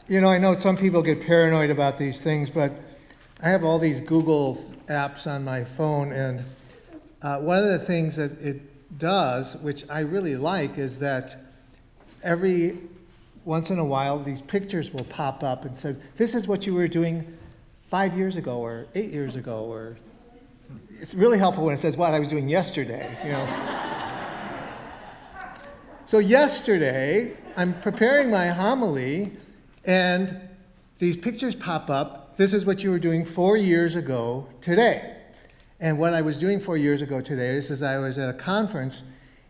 I know some people get paranoid about these things, but I have all these Google apps on my phone, and one of the things that it does, which I really like, is that every once in a while these pictures will pop up and say, this is what you were doing 5 years ago or 8 years ago, or it's really helpful when it says what I was doing yesterday. So yesterday, I'm preparing my homily, and these pictures pop up. This is what you were doing 4 years ago today. And what I was doing 4 years ago today is I was at a conference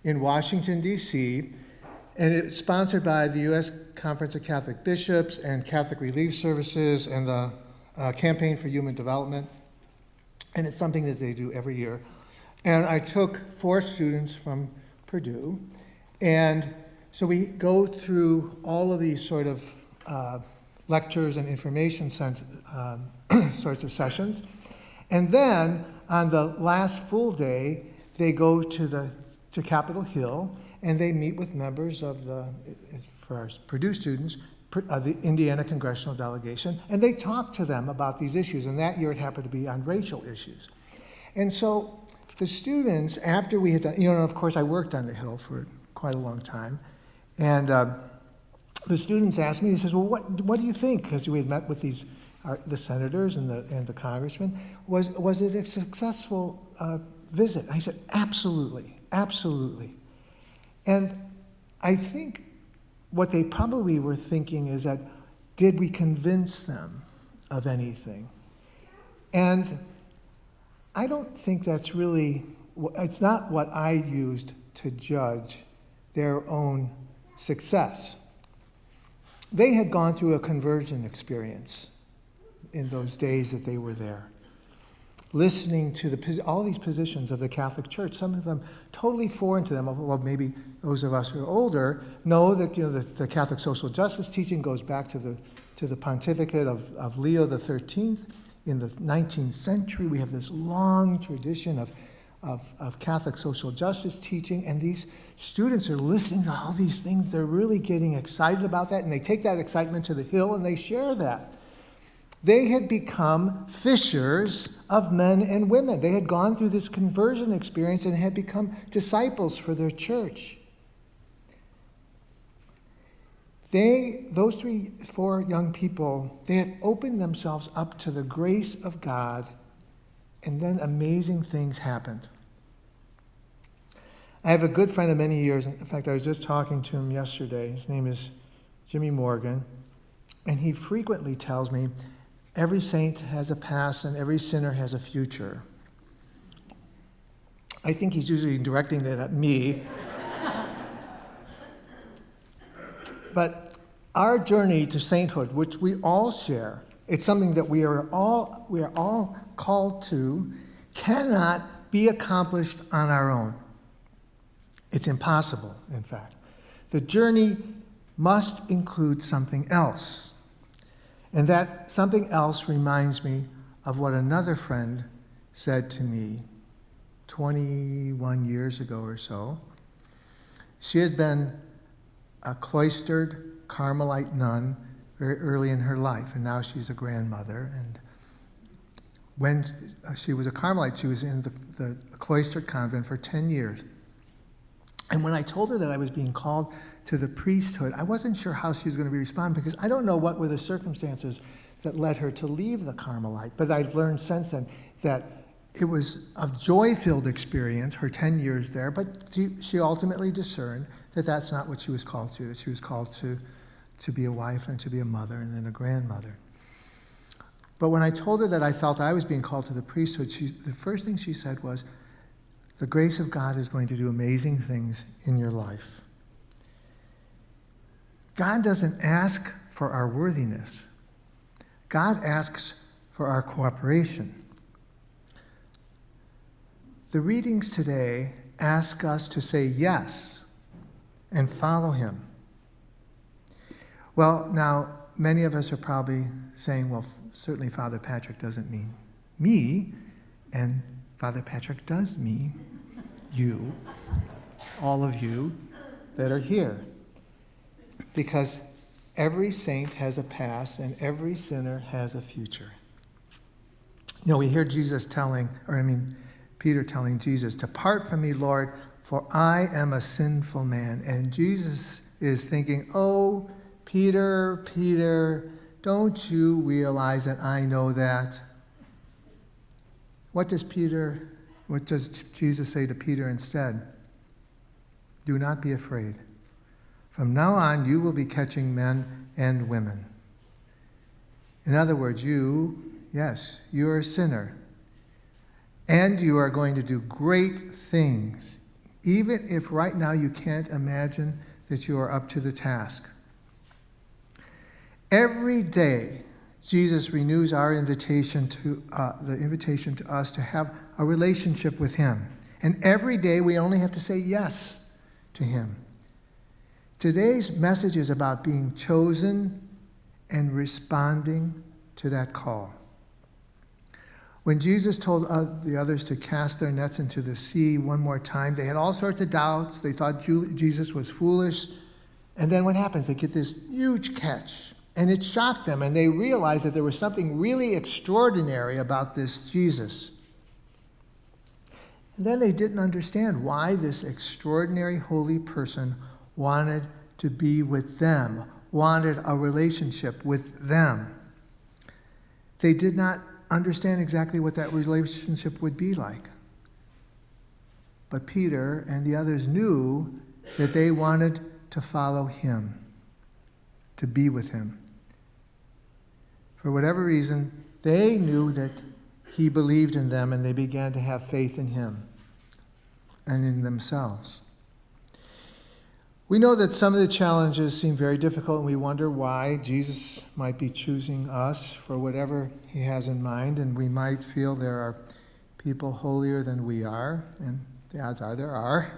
in Washington, D.C., and it's sponsored by the U.S. Conference of Catholic Bishops and Catholic Relief Services and the Campaign for Human Development. And it's something that they do every year. And I took 4 students from Purdue, and so we go through all of these sort of lectures and information sorts of sessions. And then on the last full day, they go to Capitol Hill, and they meet with members of for our Purdue students, the Indiana Congressional Delegation, and they talk to them about these issues. And that year it happened to be on racial issues. And so the students, after we had done, of course I worked on the Hill for quite a long time, and the students asked me, he says, well, what do you think? Because we had met with the senators and the congressmen. Was it a successful visit? I said, absolutely, absolutely. And I think what they probably were thinking is that, did we convince them of anything? And I don't think that's really, it's not what I used to judge their own success. They had gone through a conversion experience in those days that they were there, listening to all these positions of the Catholic Church, some of them totally foreign to them, although maybe those of us who are older know that the Catholic social justice teaching goes back to the pontificate of Leo XIII in the 19th century. We have this long tradition of Catholic social justice teaching, and these students are listening to all these things. They're really getting excited about that, and they take that excitement to the Hill and they share that. They had become fishers of men and women. They had gone through this conversion experience and had become disciples for their church. Those 4 young people, they had opened themselves up to the grace of God, and then amazing things happened. I have a good friend of many years. In fact, I was just talking to him yesterday. His name is Jimmy Morgan, and he frequently tells me, every saint has a past and every sinner has a future. I think he's usually directing that at me. But our journey to sainthood, which we all share, it's something that we are all called to, cannot be accomplished on our own. It's impossible, in fact. The journey must include something else. And that something else reminds me of what another friend said to me 21 years ago or so. She had been a cloistered Carmelite nun very early in her life, and now she's a grandmother. And when she was a Carmelite, she was in the cloistered convent for 10 years. And when I told her that I was being called to the priesthood, I wasn't sure how she was going to respond, because I don't know what were the circumstances that led her to leave the Carmelite. But I've learned since then that it was a joy-filled experience, her 10 years there, but she ultimately discerned that that's not what she was called to, that she was called to be a wife and to be a mother and then a grandmother. But when I told her that I felt I was being called to the priesthood, the first thing she said was, the grace of God is going to do amazing things in your life. God doesn't ask for our worthiness. God asks for our cooperation. The readings today ask us to say yes and follow him. Well, now, many of us are probably saying, well, certainly Father Patrick doesn't mean me, and Father Patrick does mean you, all of you that are here. Because Every saint has a past, and every sinner has a future. You know, we hear Peter telling Jesus, "Depart from me, Lord, for I am a sinful man." And Jesus is thinking, "Oh, Peter, don't you realize that I know that?" What does Jesus say to Peter instead? "Do not be afraid. From now on, you will be catching men and women." In other words, you're a sinner. And you are going to do great things, even if right now you can't imagine that you are up to the task. Every day, Jesus renews our invitation to us to have a relationship with him. And every day we only have to say yes to him. Today's message is about being chosen and responding to that call. When Jesus told the others to cast their nets into the sea one more time, they had all sorts of doubts. They thought Jesus was foolish. And then what happens? They get this huge catch. And it shocked them, and they realized that there was something really extraordinary about this Jesus. And then they didn't understand why this extraordinary holy person wanted to be with them, wanted a relationship with them. They did not understand exactly what that relationship would be like. But Peter and the others knew that they wanted to follow him, to be with him. For whatever reason, they knew that he believed in them, and they began to have faith in him and in themselves. We know that some of the challenges seem very difficult, and we wonder why Jesus might be choosing us for whatever he has in mind, and we might feel there are people holier than we are, and the odds are there are.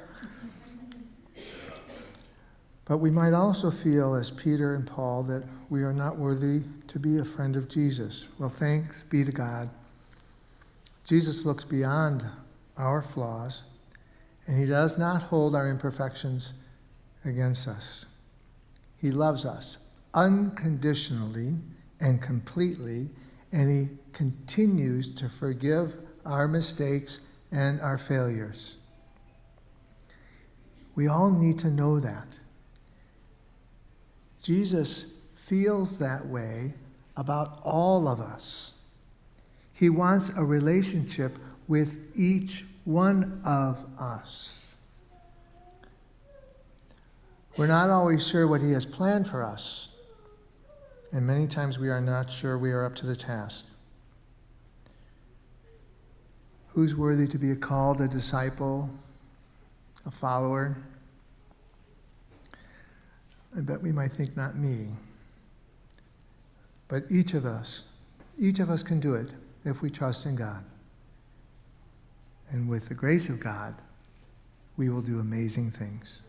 But we might also feel, as Peter and Paul, that we are not worthy to be a friend of Jesus. Well, thanks be to God. Jesus looks beyond our flaws, and he does not hold our imperfections against us. He loves us unconditionally and completely, and he continues to forgive our mistakes and our failures. We all need to know that. Jesus feels that way about all of us. He wants a relationship with each one of us. We're not always sure what he has planned for us, and many times we are not sure we are up to the task. Who's worthy to be called a disciple, a follower? I bet we might think not me. But each of us can do it if we trust in God. And with the grace of God, we will do amazing things.